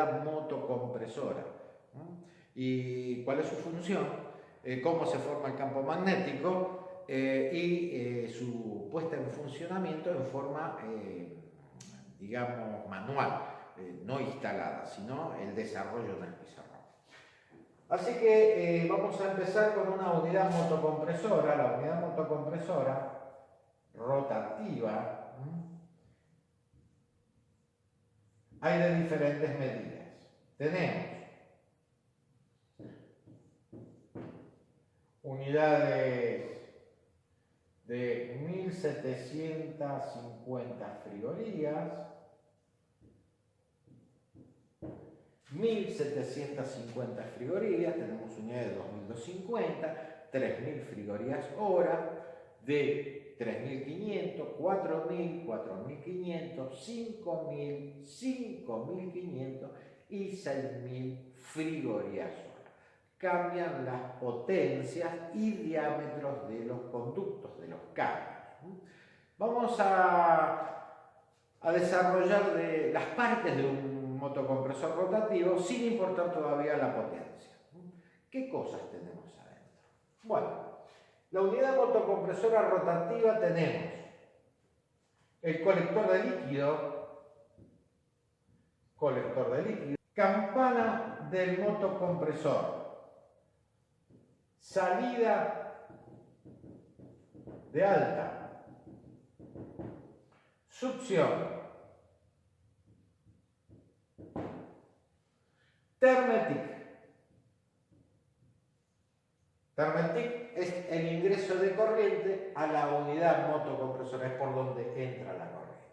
unidad motocompresora. ¿Y cuál es su función? Cómo se forma el campo magnético y su puesta en funcionamiento en forma, digamos, manual, no instalada, sino el desarrollo del pizarrón. Así que vamos a empezar con una unidad motocompresora, la unidad motocompresora rotativa. Hay de diferentes medidas. Tenemos unidades de 1750 frigorías, 1750 frigorías, tenemos unidades de 2250, 3000 frigorías hora, de 3500, 4000, 4500, 5000, 5500 y 6000 frigorías hora. Cambian las potencias y diámetros de los conductos, de los cables. Vamos a desarrollar las partes de un motocompresor rotativo sin importar todavía la potencia. ¿Qué cosas tenemos adentro? Bueno, la unidad motocompresora rotativa tenemos el colector de líquido, campana del motocompresor, salida de alta, succión, Thermetic. Thermetic es el ingreso de corriente a la unidad motocompresora, es por donde entra la corriente.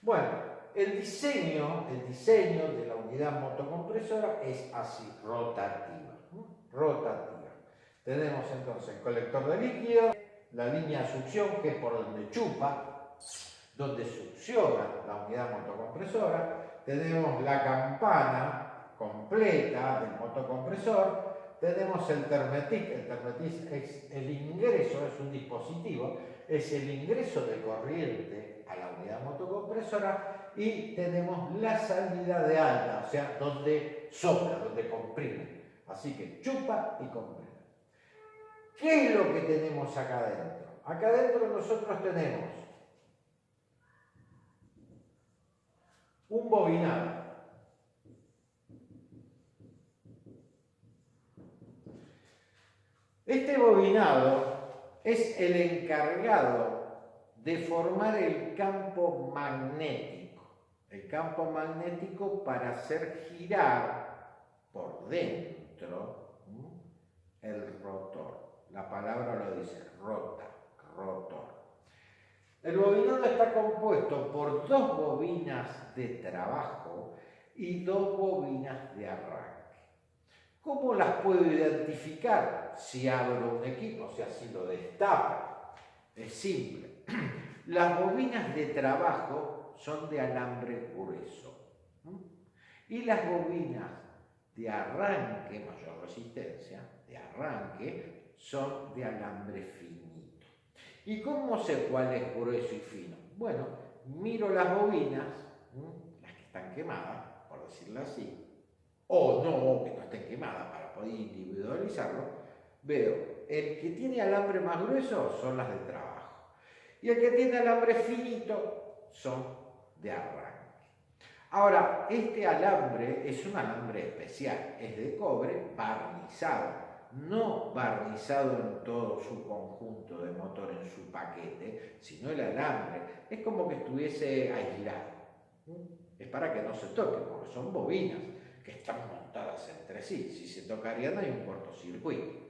Bueno, el diseño de la unidad motocompresora es así, rotativa. Tenemos entonces el colector de líquido, la línea de succión, que es por donde chupa, donde succiona la unidad motocompresora. Tenemos la campana completa del motocompresor. Tenemos el Thermetic. El Thermetic es el ingreso, es un dispositivo, es el ingreso de corriente a la unidad motocompresora. Y tenemos la salida de alta, o sea, donde sopla, donde comprime. Así que chupa y comprime. ¿Qué es lo que tenemos acá adentro? Acá adentro nosotros tenemos un bobinado. Este bobinado es el encargado de formar el campo magnético para hacer girar por dentro el rotor. La palabra lo dice, rotor. El bobinado está compuesto por 2 bobinas de trabajo y 2 bobinas de arranque. ¿Cómo las puedo identificar si abro un equipo, si así lo destapo? Es simple. Las bobinas de trabajo son de alambre grueso y las bobinas de arranque, mayor resistencia, de arranque, son de alambre finito. ¿Y cómo sé cuál es grueso y fino? Bueno, miro las bobinas, las que están quemadas, por decirlo así, o no, que no estén quemadas para poder individualizarlo. Veo, el que tiene alambre más grueso son las de trabajo y el que tiene alambre finito son de arranque. Ahora, este alambre es un alambre especial, es de cobre barnizado, no barnizado en todo su conjunto de motor, en su paquete, sino el alambre es como que estuviese aislado. Es para que no se toque, porque son bobinas que están montadas entre sí. Si se tocarían hay un cortocircuito.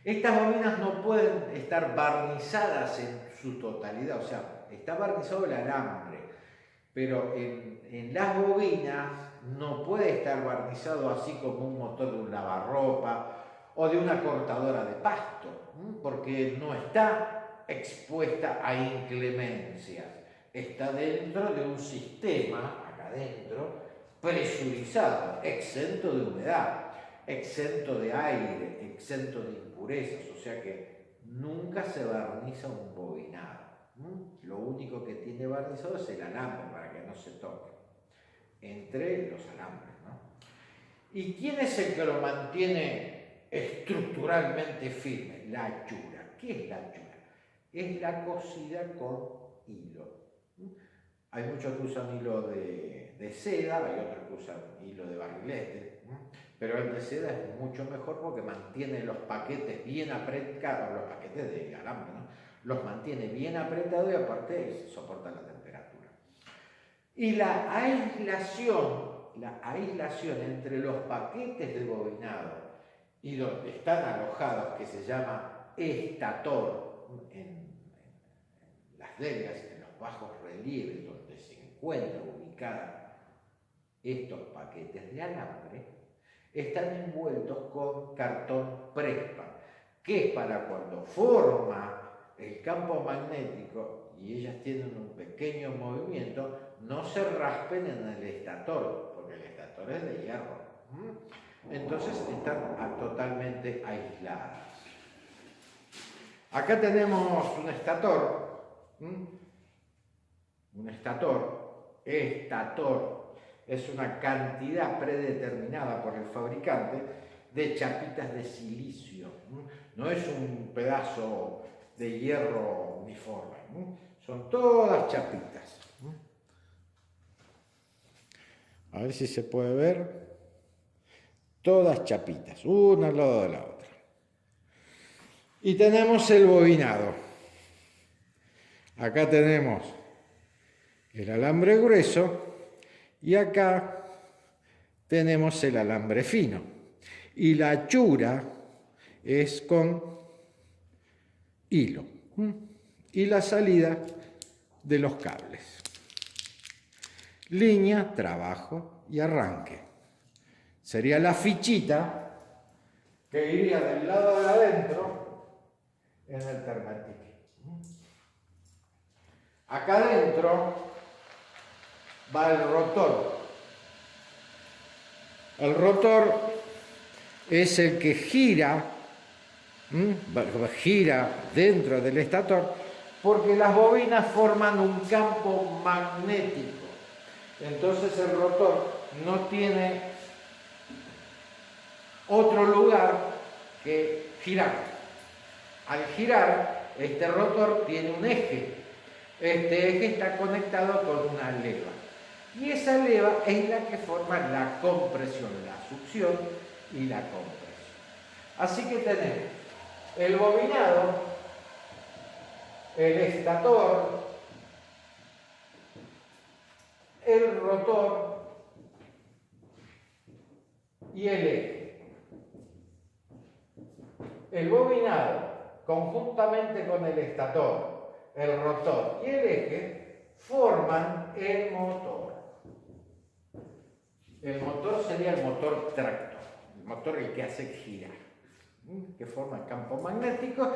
Estas bobinas no pueden estar barnizadas en su totalidad, o sea, está barnizado el alambre, pero en las bobinas no puede estar barnizado así como un motor de un lavarropa o de una cortadora de pasto, porque no está expuesta a inclemencias, está dentro de un sistema, acá adentro, presurizado, exento de humedad, exento de aire, exento de impurezas, o sea que nunca se barniza un bobinado. Lo único que tiene barnizado es el alambre para que no se toque. entre los alambres, ¿no? ¿Y quién es el que lo mantiene estructuralmente firme? La achura. ¿Qué es la achura? Es la cosida con hilo. Hay muchos que usan hilo de seda, hay otros que usan hilo de barrilete, pero el de seda es mucho mejor porque mantiene los paquetes bien apretados, los paquetes de alambre, ¿no? Los mantiene bien apretados y aparte soporta la temperatura. Y la aislación entre los paquetes de bobinado y donde están alojados, que se llama estator, en las delgas, en los bajos relieves donde se encuentran ubicados estos paquetes de alambre, están envueltos con cartón Prespa, que es para cuando forma el campo magnético y ellas tienen un pequeño movimiento, no se raspen en el estator, porque el estator es de hierro. Entonces están totalmente aisladas. Acá tenemos un estator. Un estator es una cantidad predeterminada por el fabricante de chapitas de silicio. No es un pedazo de hierro uniforme, son todas chapitas. A ver si se puede ver. Todas chapitas, una al lado de la otra. Y tenemos el bobinado. Acá tenemos el alambre grueso y acá tenemos el alambre fino. Y la achura es con hilo. Y la salida de los cables. Línea, trabajo y arranque. Sería la fichita que iría del lado de adentro en el termatique. Acá adentro va el rotor. El rotor es el que gira dentro del estator porque las bobinas forman un campo magnético. Entonces el rotor no tiene otro lugar que girar. Al girar, este rotor tiene un eje. Este eje está conectado con una leva. Y esa leva es la que forma la compresión, la succión y la compresión. Así que tenemos el bobinado, el estator, el rotor y el eje. El bobinado, conjuntamente con el estator, el rotor y el eje, forman el motor. El motor sería el motor tractor, el motor el que hace girar, que forma el campo magnético,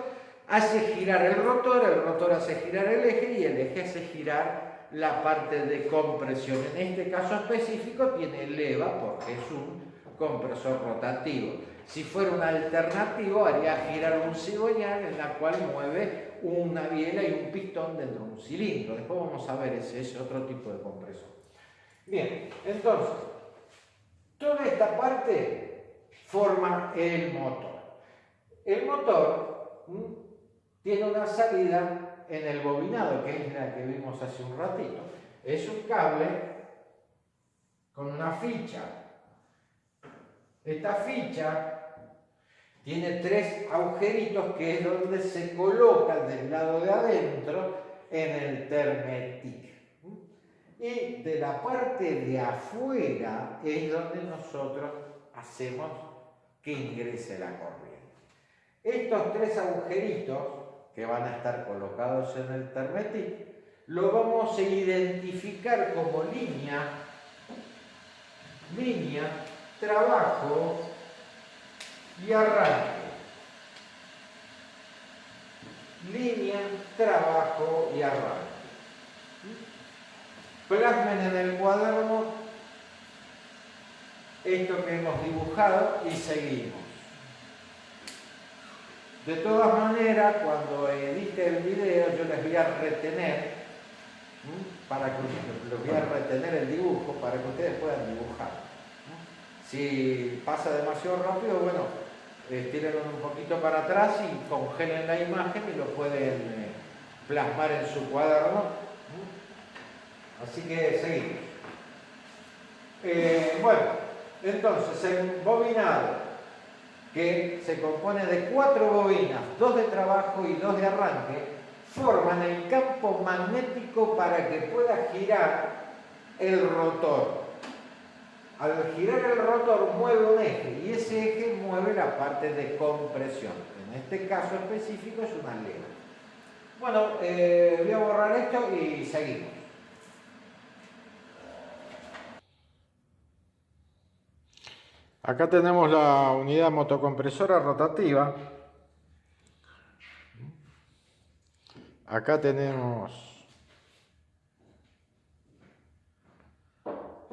hace girar el rotor hace girar el eje y el eje hace girar la parte de compresión. En este caso específico tiene leva porque es un compresor rotativo. Si fuera un alternativo haría girar un cigüeñal en la cual mueve una biela y un pistón dentro de un cilindro. Después vamos a ver ese otro tipo de compresor. Bien, entonces, toda esta parte forma el motor. El motor tiene una salida en el bobinado, que es la que vimos hace un ratito. Es un cable con una ficha. Esta ficha tiene 3 agujeritos que es donde se coloca del lado de adentro en el termetique. Y de la parte de afuera es donde nosotros hacemos que ingrese la corriente. Estos 3 agujeritos que van a estar colocados en el termetique lo vamos a identificar como línea, trabajo y arranque. Línea, trabajo y arranque. Plasmen en el cuaderno esto que hemos dibujado y seguimos. De todas maneras, cuando edite el video yo les voy a retener para que les voy a retener el dibujo para que ustedes puedan dibujar. Si pasa demasiado rápido, bueno, tírenlo un poquito para atrás y congelen la imagen y lo pueden plasmar en su cuaderno. Así que seguimos. Bueno, entonces el bobinado, que se compone de 4 bobinas, 2 de trabajo y 2 de arranque, forman el campo magnético para que pueda girar el rotor. Al girar el rotor mueve un eje y ese eje mueve la parte de compresión. En este caso específico es una leva. Bueno, voy a borrar esto y seguimos. Acá tenemos la unidad motocompresora rotativa. Acá tenemos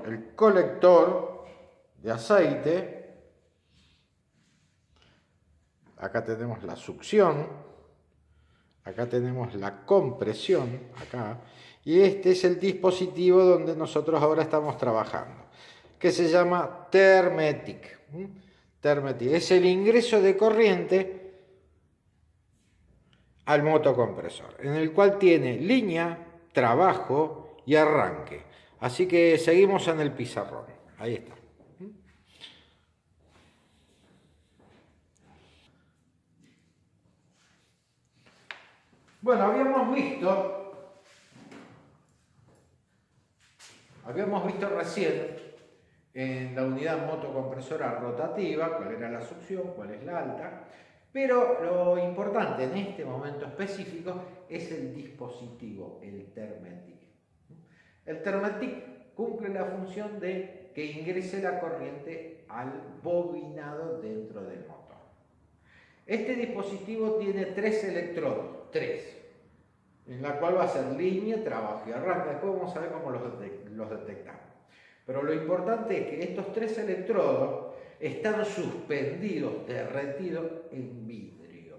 el colector de aceite. Acá tenemos la succión. Acá tenemos la compresión. Acá. Y este es el dispositivo donde nosotros ahora estamos trabajando, que se llama Thermetic. Thermetic es el ingreso de corriente al motocompresor, en el cual tiene línea, trabajo y arranque. Así que seguimos en el pizarrón. Ahí está. Bueno, habíamos visto recién en la unidad motocompresora rotativa cuál era la succión, cuál es la alta. Pero lo importante en este momento específico es el dispositivo, el Thermetic. El Thermetic cumple la función de que ingrese la corriente al bobinado dentro del motor. Este dispositivo tiene 3 electrodos, en la cual va a ser línea, trabajo y arranque. Después vamos a ver cómo los detectamos. Pero lo importante es que estos 3 electrodos están suspendidos, derretidos en vidrio.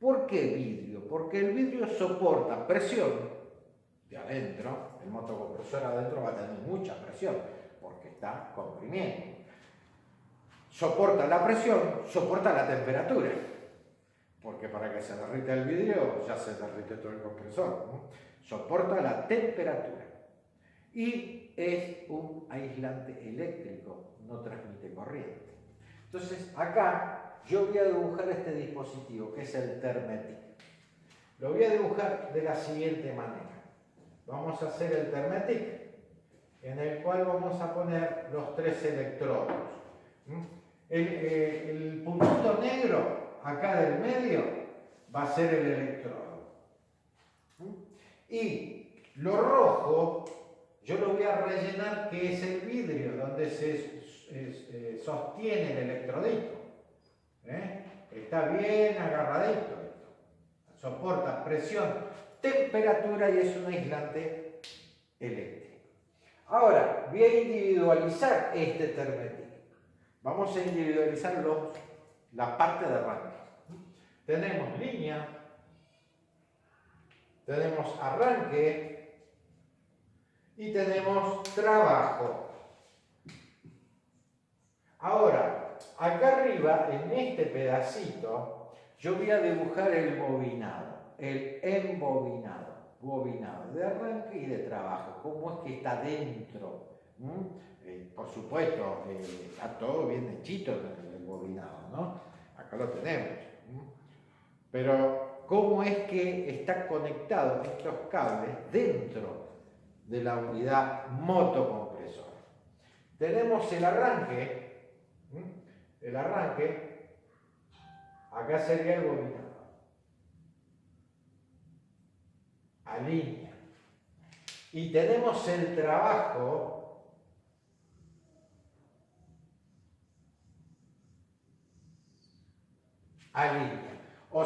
¿Por qué vidrio? Porque el vidrio soporta presión de adentro, el motocompresor adentro va a tener mucha presión porque está comprimiendo. Soporta la presión, soporta la temperatura, porque para que se derrita el vidrio ya se derrite todo el compresor, ¿no? Soporta la temperatura y es un aislante eléctrico, no transmite corriente. Entonces acá yo voy a dibujar este dispositivo que es el Thermetic. Lo voy a dibujar de la siguiente manera. Vamos a hacer el Thermetic, en el cual vamos a poner los 3 electrodos. El puntito negro acá del medio va a ser el electrodo. Y lo rojo yo lo voy a rellenar, que es el vidrio donde se sostiene el electrodito. Está bien agarradito esto. Soporta presión, temperatura y es un aislante eléctrico. Ahora voy a individualizar este Thermetic. Vamos a individualizar la parte de arranque. Tenemos línea, tenemos arranque y tenemos trabajo. Ahora, acá arriba, en este pedacito, yo voy a dibujar el bobinado, el embobinado, bobinado de arranque y de trabajo. ¿Cómo es que está dentro? Por supuesto, está todo bien hechito el bobinado, ¿no? Acá lo tenemos. Pero, ¿cómo es que está conectado estos cables dentro de la unidad motocompresora? Tenemos el arranque. El arranque, acá sería el bobinado. A línea. Y tenemos el trabajo a línea. O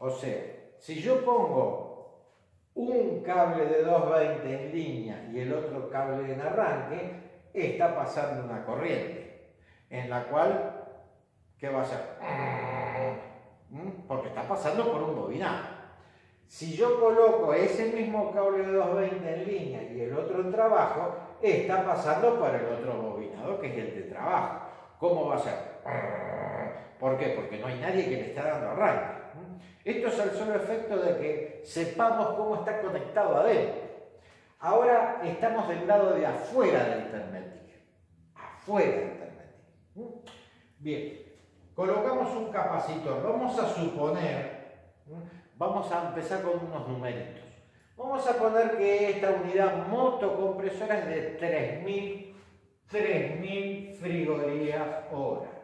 sea, si yo pongo un cable de 220 en línea y el otro cable en arranque, está pasando una corriente, en la cual, ¿qué va a hacer? Porque está pasando por un bobinado. Si yo coloco ese mismo cable de 220 en línea y el otro en trabajo, está pasando por el otro bobinador que es el de trabajo. ¿Cómo va a ser? ¿Por qué? Porque no hay nadie que le está dando arranque. Esto es el solo efecto de que sepamos cómo está conectado adentro. Ahora estamos del lado de afuera del termetic. Afuera del termetic. Bien, colocamos un capacitor. Vamos a suponer, vamos a empezar con unos numeritos. Vamos a poner que esta unidad motocompresora es de 3000 frigorías hora.